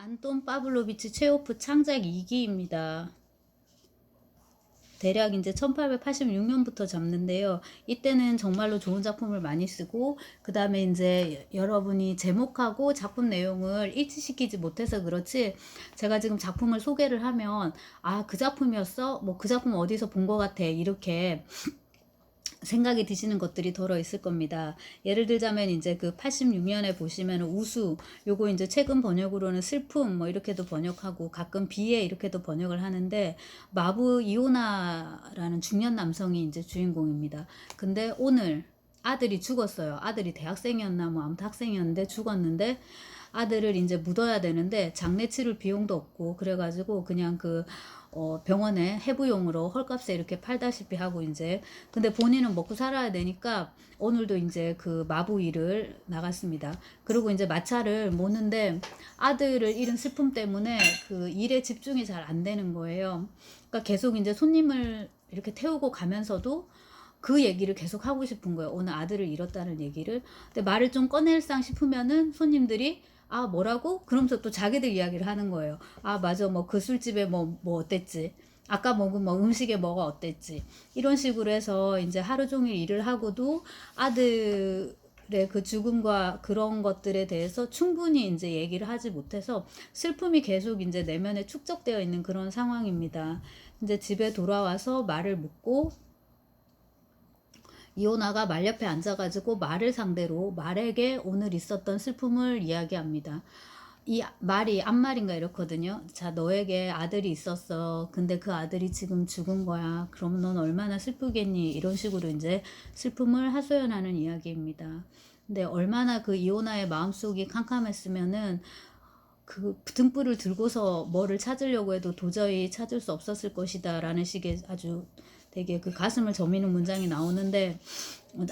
안톤 파블로비치 체호프 창작 2기입니다. 대략 이제 1886년부터 잡는데요. 이때는 정말로 좋은 작품을 많이 쓰고, 그 다음에 이제 여러분이 제목하고 작품 내용을 일치시키지 못해서 그렇지, 제가 지금 작품을 소개를 하면, 아, 그 작품이었어? 뭐 그 작품 어디서 본 것 같아. 이렇게 생각이 드시는 것들이 덜어 있을 겁니다. 예를 들자면 이제 그 86년에 보시면 우수, 요거 이제 최근 번역으로는 슬픔 뭐 이렇게도 번역하고 가끔 비애 이렇게도 번역을 하는데, 마부 이오나라는 중년 남성이 이제 주인공입니다. 근데 오늘 아들이 죽었어요. 아들이 대학생이었나 뭐 아무튼 학생이었는데 죽었는데, 아들을 이제 묻어야 되는데 장례 치를 비용도 없고 그래가지고 그냥 그 병원에 해부용으로 헐값에 이렇게 팔다시피 하고 이제, 근데 본인은 먹고 살아야 되니까 오늘도 이제 그 마부 일을 나갔습니다. 그리고 이제 마차를 모는데 아들을 잃은 슬픔 때문에 그 일에 집중이 잘 안 되는 거예요. 그러니까 계속 이제 손님을 이렇게 태우고 가면서도 그 얘기를 계속 하고 싶은 거예요. 오늘 아들을 잃었다는 얘기를. 근데 말을 좀 꺼낼상 싶으면은 손님들이 아 뭐라고? 그러면서 또 자기들 이야기를 하는 거예요. 아 맞아 뭐 그 술집에 뭐 어땠지. 아까 먹은 뭐 음식에 뭐가 어땠지. 이런 식으로 해서 이제 하루 종일 일을 하고도 아들의 그 죽음과 그런 것들에 대해서 충분히 이제 얘기를 하지 못해서 슬픔이 계속 이제 내면에 축적되어 있는 그런 상황입니다. 이제 집에 돌아와서 말을 묻고, 이오나가 말 옆에 앉아가지고 말을 상대로 말에게 오늘 있었던 슬픔을 이야기합니다. 이 말이 앞말인가 이렇거든요. 자, 너에게 아들이 있었어. 근데 그 아들이 지금 죽은 거야. 그럼 넌 얼마나 슬프겠니? 이런 식으로 이제 슬픔을 하소연하는 이야기입니다. 근데 얼마나 그 이오나의 마음속이 캄캄했으면은 그 등불을 들고서 뭐를 찾으려고 해도 도저히 찾을 수 없었을 것이다 라는 식의 아주 되게 그 가슴을 저미는 문장이 나오는데,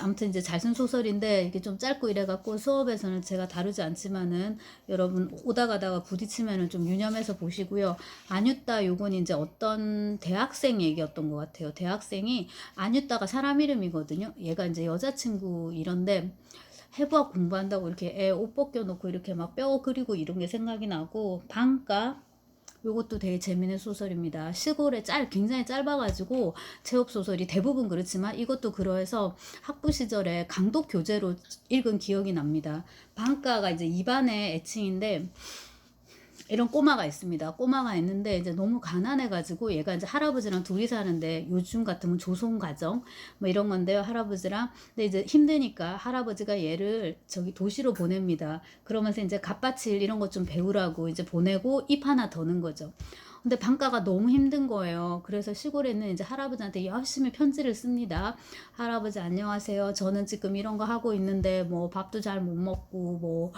아무튼 이제 잘 쓴 소설인데 이게 좀 짧고 이래갖고 수업에서는 제가 다루지 않지만은 여러분 오다 가다가 부딪히면은 좀 유념해서 보시고요. 아뉴따 요건 이제 어떤 대학생 얘기였던 것 같아요. 대학생이, 아뉴따가 사람 이름이거든요. 얘가 이제 여자친구 이런데 해부학 공부한다고 이렇게 애 옷 벗겨놓고 이렇게 막 뼈 그리고 이런 게 생각이 나고, 방가 요것도 되게 재밌는 소설입니다. 시골에 굉장히 짧아가지고 체업 소설이 대부분 그렇지만 이것도 그러해서 학부 시절에 강독 교재로 읽은 기억이 납니다. 방가가 이제 2반의 애칭인데, 이런 꼬마가 있습니다. 꼬마가 있는데 이제 너무 가난해가지고 얘가 이제 할아버지랑 둘이 사는데, 요즘 같으면 조선 가정 뭐 이런 건데요. 할아버지랑. 근데 이제 힘드니까 할아버지가 얘를 저기 도시로 보냅니다. 그러면서 이제 갓바칠 이런 것 좀 배우라고 이제 보내고 입 하나 더는 거죠. 근데 방가가 너무 힘든 거예요. 그래서 시골에 있는 이제 할아버지한테 열심히 편지를 씁니다. 할아버지 안녕하세요. 저는 지금 이런 거 하고 있는데 뭐 밥도 잘 못 먹고 뭐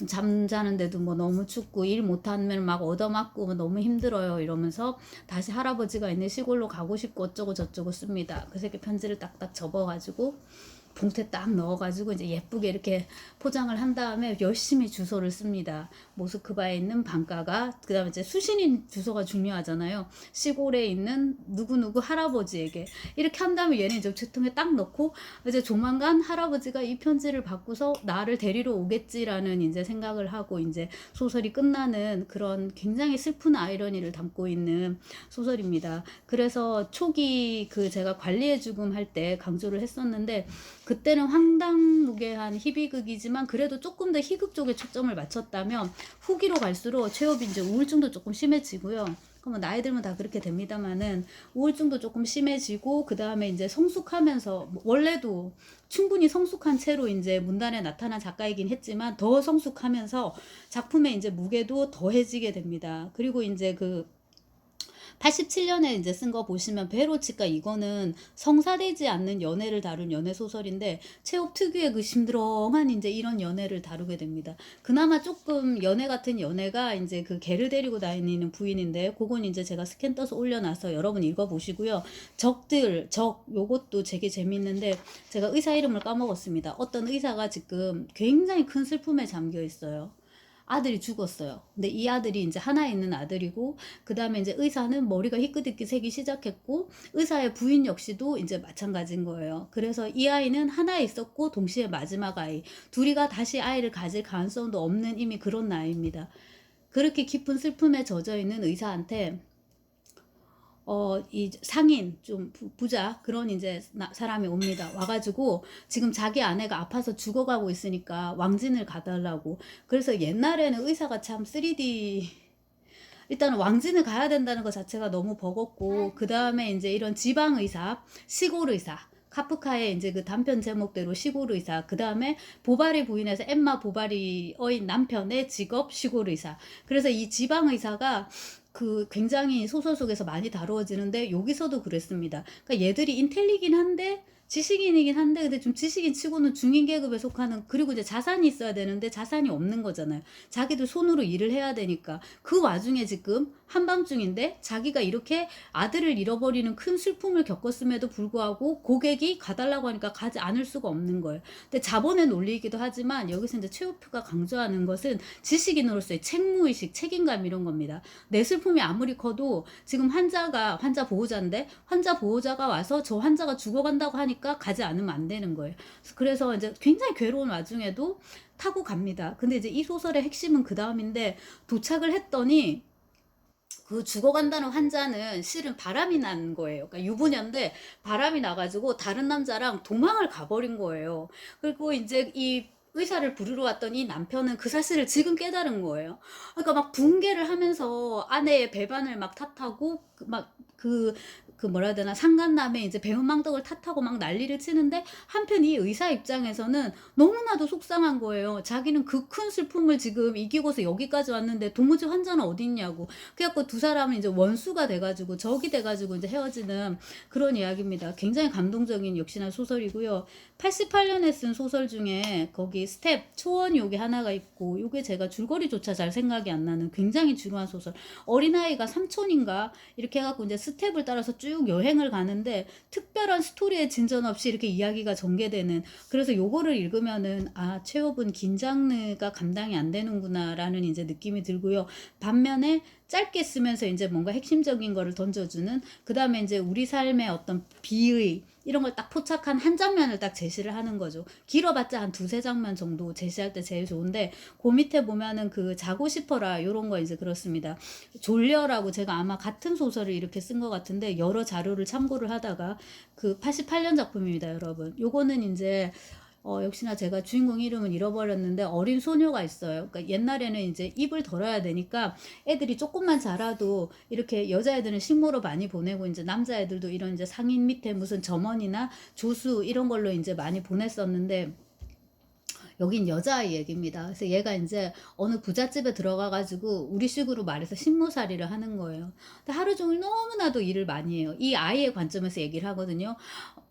잠자는데도 뭐 너무 춥고 일 못하면 막 얻어맞고 너무 힘들어요 이러면서 다시 할아버지가 있는 시골로 가고 싶고 어쩌고 저쩌고 씁니다. 그래서 이렇게 편지를 딱딱 접어가지고 봉투에 딱 넣어가지고 이제 예쁘게 이렇게 포장을 한 다음에 열심히 주소를 씁니다. 모스크바에 있는 방가가, 그 다음에 이제 수신인 주소가 중요하잖아요. 시골에 있는 누구누구 할아버지에게 이렇게 한 다음에 얘는 이제 책통에 딱 넣고, 이제 조만간 할아버지가 이 편지를 받고서 나를 데리러 오겠지라는 이제 생각을 하고 이제 소설이 끝나는 그런 굉장히 슬픈 아이러니를 담고 있는 소설입니다. 그래서 초기 그 제가 관리의 죽음 할 때 강조를 했었는데, 그때는 황당무계한 희비극이지만 그래도 조금 더 희극 쪽에 초점을 맞췄다면, 후기로 갈수록 최업이 이제 우울증도 조금 심해지고요. 그러면 나이 들면 다 그렇게 됩니다만은 우울증도 조금 심해지고, 그 다음에 이제 성숙하면서, 원래도 충분히 성숙한 채로 이제 문단에 나타난 작가이긴 했지만 더 성숙하면서 작품의 이제 무게도 더해지게 됩니다. 그리고 이제 그 87년에 이제 쓴 거 보시면 베로치카, 이거는 성사되지 않는 연애를 다룬 연애 소설인데 체홉 특유의 그 심드렁한 이제 이런 연애를 다루게 됩니다. 그나마 조금 연애 같은 연애가 이제 그 개를 데리고 다니는 부인인데, 그건 이제 제가 스캔 떠서 올려놔서 여러분 읽어보시고요. 요것도 되게 재밌는데, 제가 의사 이름을 까먹었습니다. 어떤 의사가 지금 굉장히 큰 슬픔에 잠겨 있어요. 아들이 죽었어요. 근데 이 아들이 이제 하나 있는 아들이고, 그 다음에 이제 의사는 머리가 희끗희끗 새기 시작했고, 의사의 부인 역시도 이제 마찬가지인 거예요. 그래서 이 아이는 하나 있었고 동시에 마지막 아이, 둘이가 다시 아이를 가질 가능성도 없는 이미 그런 나이입니다. 그렇게 깊은 슬픔에 젖어 있는 의사한테 이 상인 좀 부자 그런 이제 사람이 옵니다. 와가지고 지금 자기 아내가 아파서 죽어가고 있으니까 왕진을 가달라고. 그래서 옛날에는 의사가 참 3D, 일단은 왕진을 가야 된다는 것 자체가 너무 버겁고, 그 다음에 이제 이런 지방 의사, 시골 의사, 카프카의 이제 그 단편 제목대로 시골 의사, 그 다음에 보바리 부인에서 엠마 보바리의 남편의 직업 시골 의사. 그래서 이 지방 의사가 그 굉장히 소설 속에서 많이 다루어지는데, 여기서도 그랬습니다. 그러니까 얘들이 인텔리긴 한데 지식인이긴 한데, 근데 좀 지식인 치고는 중인 계급에 속하는, 그리고 이제 자산이 있어야 되는데 자산이 없는 거잖아요. 자기들 손으로 일을 해야 되니까. 그 와중에 지금 한밤중인데 자기가 이렇게 아들을 잃어버리는 큰 슬픔을 겪었음에도 불구하고 고객이 가달라고 하니까 가지 않을 수가 없는 거예요. 근데 자본의 논리이기도 하지만, 여기서 이제 최우표가 강조하는 것은 지식인으로서의 책무의식, 책임감, 이런 겁니다. 내 슬픔이 아무리 커도 지금 환자 보호자인데, 환자 보호자가 와서 저 환자가 죽어간다고 하니까 가지 않으면 안 되는 거예요. 그래서 이제 굉장히 괴로운 와중에도 타고 갑니다. 근데 이제 이 소설의 핵심은 그 다음인데, 도착을 했더니 그 죽어간다는 환자는 실은 바람이 난 거예요. 그러니까 유부녀인데 바람이 나가지고 다른 남자랑 도망을 가버린 거예요. 그리고 이제 이 의사를 부르러 왔더니 남편은 그 사실을 지금 깨달은 거예요. 그러니까 막 붕괴를 하면서 아내의 배반을 막 탓하고 그 뭐라 해야 되나, 상간남에 이제 배은망덕을 탓하고 막 난리를 치는데, 한편 이 의사 입장에서는 너무나도 속상한 거예요. 자기는 그 큰 슬픔을 지금 이기고서 여기까지 왔는데 도무지 환자는 어디 있냐고. 그래갖고 두 사람은 이제 원수가 돼가지고 적이 돼가지고 이제 헤어지는 그런 이야기입니다. 굉장히 감동적인 역시나 소설이고요. 88년에 쓴 소설 중에 거기 스텝 초원이 요게 하나가 있고, 요게 제가 줄거리조차 잘 생각이 안 나는 굉장히 중요한 소설. 어린아이가 삼촌인가 이렇게 해갖고 이제 스텝을 따라서 쭉 여행을 가는데, 특별한 스토리의 진전 없이 이렇게 이야기가 전개되는, 그래서 요거를 읽으면은 아, 최호분 긴 장르가 감당이 안 되는구나 라는 이제 느낌이 들고요. 반면에 짧게 쓰면서 이제 뭔가 핵심적인 거를 던져주는, 그 다음에 이제 우리 삶의 어떤 비의 이런 걸 딱 포착한 한 장면을 딱 제시를 하는 거죠. 길어봤자 한 두세 장면 정도 제시할 때 제일 좋은데, 그 밑에 보면은 그 자고 싶어라 요런 거 이제 그렇습니다. 졸려라고 제가 아마 같은 소설을 이렇게 쓴 것 같은데, 여러 자료를 참고를 하다가 그 88년 작품입니다, 여러분. 요거는 이제 역시나 제가 주인공 이름은 잃어버렸는데 어린 소녀가 있어요. 그러니까 옛날에는 이제 입을 덜어야 되니까 애들이 조금만 자라도 이렇게 여자애들은 식모로 많이 보내고, 이제 남자애들도 이런 이제 상인 밑에 무슨 점원이나 조수 이런 걸로 이제 많이 보냈었는데, 여긴 여자아이 얘기입니다. 그래서 얘가 이제 어느 부잣집에 들어가가지고 우리식으로 말해서 식모살이를 하는 거예요. 근데 하루 종일 너무나도 일을 많이 해요. 이 아이의 관점에서 얘기를 하거든요.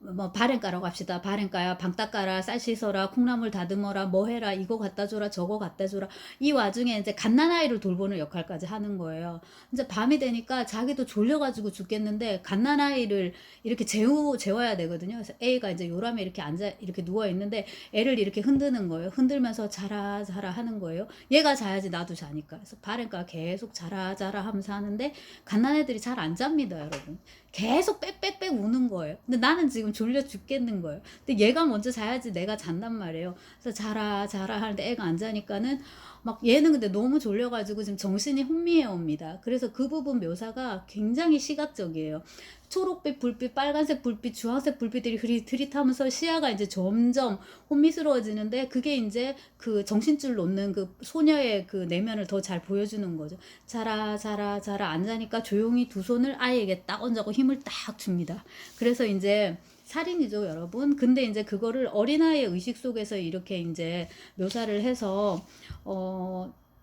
뭐 바렌 까라고 합시다. 바렌 까야, 방 닦아라, 쌀 씻어라, 콩나물 다듬어라, 뭐 해라, 이거 갖다 줘라, 저거 갖다 줘라. 이 와중에 이제 갓난아이를 돌보는 역할까지 하는 거예요. 이제 밤이 되니까 자기도 졸려가지고 죽겠는데 갓난아이를 이렇게 재워야 되거든요. 그래서 A가 이제 요람에 이렇게 앉아 이렇게 누워 있는데 애를 이렇게 흔드는 거예요. 흔들면서 자라 자라 하는 거예요. 얘가 자야지 나도 자니까. 그래서 바렌가 계속 자라 자라 하면서 하는데, 갓난애들이 잘 안 잡니다, 여러분. 계속 빽빽빽 우는 거예요. 근데 나는 지금 졸려 죽겠는 거예요. 근데 얘가 먼저 자야지 내가 잔단 말이에요. 그래서 자라 자라 하는데 애가 안 자니까는 막, 얘는 근데 너무 졸려가지고 지금 정신이 혼미해 옵니다. 그래서 그 부분 묘사가 굉장히 시각적이에요. 초록빛 불빛, 빨간색 불빛, 주황색 불빛들이 흐릿흐릿하면서 시야가 이제 점점 혼미스러워지는데, 그게 이제 그 정신줄 놓는 그 소녀의 그 내면을 더 잘 보여주는 거죠. 자라 자라 자라 앉으니까 조용히 두 손을 아이에게 딱 얹고 힘을 딱 줍니다. 그래서 이제 살인이죠, 여러분. 근데 이제 그거를 어린아이의 의식 속에서 이렇게 이제 묘사를 해서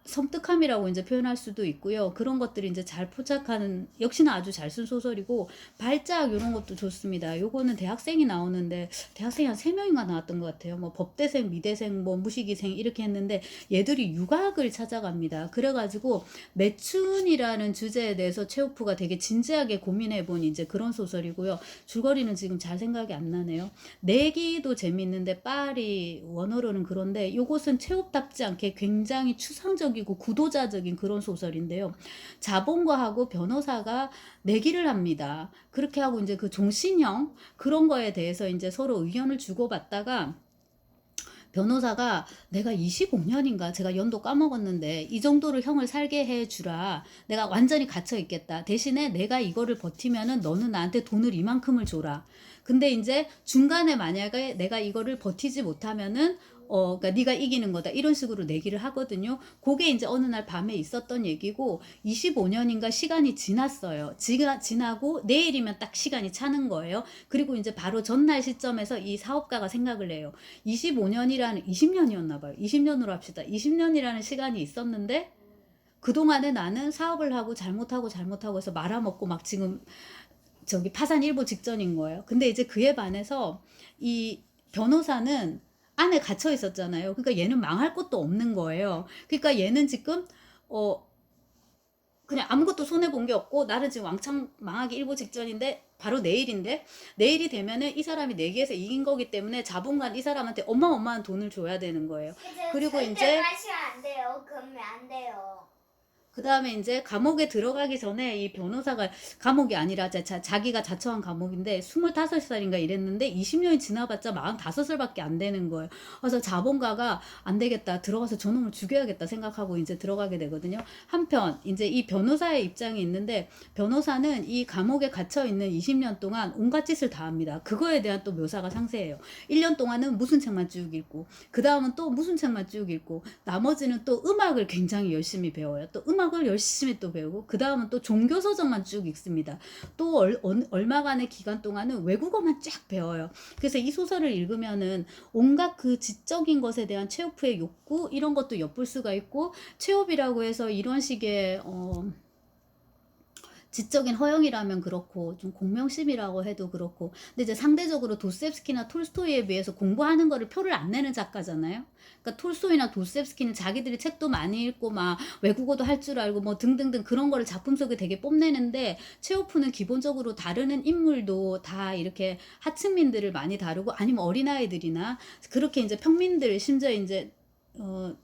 섬뜩함이라고 이제 표현할 수도 있고요. 그런 것들이 이제 잘 포착하는, 역시나 아주 잘 쓴 소설이고, 발작 이런 것도 좋습니다. 요거는 대학생이 나오는데, 대학생이 한 3명인가 나왔던 것 같아요. 뭐 법대생, 미대생, 뭐 무식이생 이렇게 했는데, 얘들이 유학을 찾아갑니다. 그래가지고 매춘이라는 주제에 대해서 체오프가 되게 진지하게 고민해본 이제 그런 소설이고요. 줄거리는 지금 잘 생각이 안 나네요. 내기도 재밌는데 파리 원어로는 그런데, 요것은 체오프답지 않게 굉장히 추상적 이고 구도자적인 그런 소설인데요. 자본가하고 변호사가 내기를 합니다. 그렇게 하고 이제 그 종신형 그런 거에 대해서 이제 서로 의견을 주고받다가 변호사가 내가 25년인가 제가 연도 까먹었는데 이 정도로 형을 살게 해주라. 내가 완전히 갇혀 있겠다. 대신에 내가 이거를 버티면은 너는 나한테 돈을 이만큼을 줘라. 근데 이제 중간에 만약에 내가 이거를 버티지 못하면은 그러니까 네가 이기는 거다 이런 식으로 내기를 하거든요. 그게 이제 어느 날 밤에 있었던 얘기고 25년인가 시간이 지났어요. 지나고 내일이면 딱 시간이 차는 거예요. 그리고 이제 바로 전날 시점에서 이 사업가가 생각을 해요. 25년이라는 20년이었나 봐요. 20년으로 합시다. 20년이라는 시간이 있었는데 그동안에 나는 사업을 하고 잘못하고 해서 말아먹고 막 지금 저기 파산 일보 직전인 거예요. 근데 이제 그에 반해서 이 변호사는 안에 갇혀 있었잖아요. 그러니까 얘는 망할 것도 없는 거예요. 그러니까 얘는 지금 어 그냥 아무것도 손해 본 게 없고 나는 지금 왕창 망하기 일보 직전인데 바로 내일인데 내일이 되면은 이 사람이 내기에서 이긴 거기 때문에 자본관 이 사람한테 어마어마한 돈을 줘야 되는 거예요. 그리고 절대 이제 마시면 안 돼요. 그러면 안 돼요. 그 다음에 이제 감옥에 들어가기 전에 이 변호사가 감옥이 아니라 자기가 자처한 감옥인데 25살인가 이랬는데 20년이 지나봤자 45살밖에 안 되는 거예요. 그래서 자본가가 안 되겠다. 들어가서 저놈을 죽여야겠다 생각하고 이제 들어가게 되거든요. 한편 이제 이 변호사의 입장이 있는데 변호사는 이 감옥에 갇혀 있는 20년 동안 온갖 짓을 다 합니다. 그거에 대한 또 묘사가 상세해요. 1년 동안은 무슨 책만 쭉 읽고 그 다음은 또 무슨 책만 쭉 읽고 나머지는 또 음악을 굉장히 열심히 배워요. 또 음악을 열심히 또 배우고 그 다음은 또 종교서적만 쭉 읽습니다. 또 얼마간의 기간 동안은 외국어만 쫙 배워요. 그래서 이 소설을 읽으면은 온갖 그 지적인 것에 대한 체오프의 욕구 이런 것도 엿볼 수가 있고 체오비라고 해서 이런 식의 지적인 허영이라면 그렇고 좀 공명심이라고 해도 그렇고 근데 이제 상대적으로 도스옙스키나 톨스토이에 비해서 공부하는 거를 표를 안 내는 작가잖아요. 그러니까 톨스토이나 도스옙스키는 자기들이 책도 많이 읽고 막 외국어도 할 줄 알고 뭐 등등등 그런 거를 작품 속에 되게 뽐내는데 체오프는 기본적으로 다루는 인물도 다 이렇게 하층민들을 많이 다루고 아니면 어린아이들이나 그렇게 이제 평민들 심지어 이제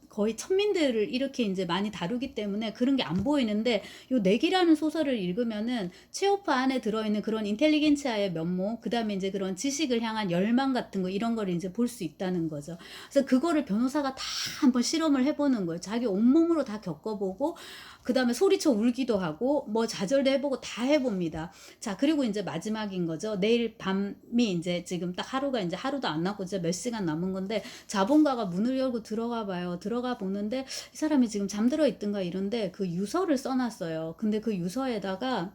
거의 천민들을 이렇게 이제 많이 다루기 때문에 그런 게 안 보이는데 요 내기라는 소설을 읽으면은 체오프 안에 들어있는 그런 인텔리겐치아의 면모 그다음에 이제 그런 지식을 향한 열망 같은 거 이런 거를 이제 볼 수 있다는 거죠. 그래서 그거를 변호사가 다 한번 실험을 해보는 거예요. 자기 온몸으로 다 겪어보고 그다음에 소리쳐 울기도 하고 뭐 좌절도 해보고 다 해봅니다. 자 그리고 이제 마지막인 거죠. 내일 밤이 이제 지금 딱 하루가 이제 하루도 안 남고 이제 몇 시간 남은 건데 자본가가 문을 열고 들어가 봐요. 들어가 보는데 이 사람이 지금 잠들어 있든가 이런데 그 유서를 써놨어요. 근데 그 유서에다가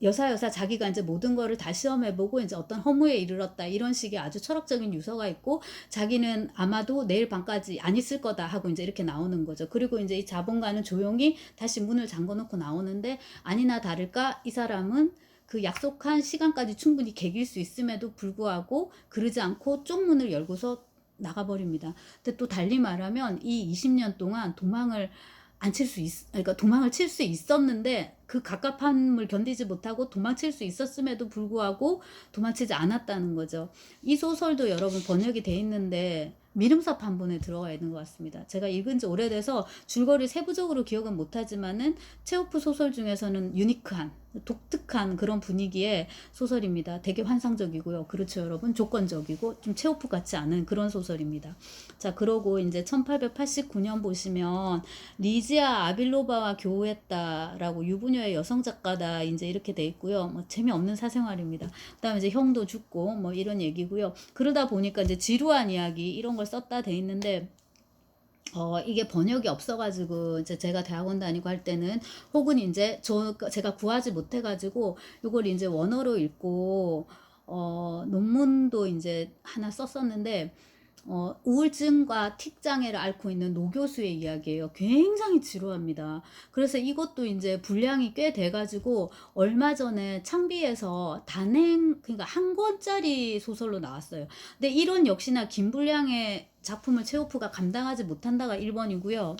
여사여사 자기가 이제 모든 거를 다 시험해보고 이제 어떤 허무에 이르렀다 이런 식의 아주 철학적인 유서가 있고 자기는 아마도 내일 밤까지 안 있을 거다 하고 이제 이렇게 나오는 거죠. 그리고 이제 이 자본가는 조용히 다시 문을 잠궈놓고 나오는데 아니나 다를까 이 사람은 그 약속한 시간까지 충분히 개길 수 있음에도 불구하고 그러지 않고 쪽문을 열고서 나가버립니다. 근데 또 달리 말하면 이 20년 동안 도망을 안 칠 수 그러니까 도망을 칠 수 있었는데 그 갑갑함을 견디지 못하고 도망칠 수 있었음에도 불구하고 도망치지 않았다는 거죠. 이 소설도 여러분 번역이 돼 있는데 미름사 판본에 들어가 있는 것 같습니다. 제가 읽은 지 오래돼서 줄거리 세부적으로 기억은 못하지만은 체오프 소설 중에서는 유니크한 독특한 그런 분위기의 소설입니다. 되게 환상적이고요. 그렇죠, 여러분. 조건적이고 좀 체오프 같지 않은 그런 소설입니다. 자, 그러고 이제 1889년 보시면 리지아 아빌로바와 교우했다라고 유부녀의 여성 작가다 이제 이렇게 돼 있고요. 뭐 재미없는 사생활입니다. 그다음에 이제 형도 죽고 뭐 이런 얘기고요. 그러다 보니까 이제 지루한 이야기 이런 걸 썼다 돼 있는데 이게 번역이 없어가지고, 이제 제가 대학원 다니고 할 때는, 혹은 이제 제가 구하지 못해가지고, 요걸 이제 원어로 읽고, 논문도 이제 하나 썼었는데, 우울증과 틱장애를 앓고 있는 노 교수의 이야기예요. 굉장히 지루합니다. 그래서 이것도 이제 분량이 꽤 돼가지고 얼마 전에 창비에서 그러니까 한 권짜리 소설로 나왔어요. 근데 이런 역시나 긴 분량의 작품을 체오프가 감당하지 못한다가 1번이고요.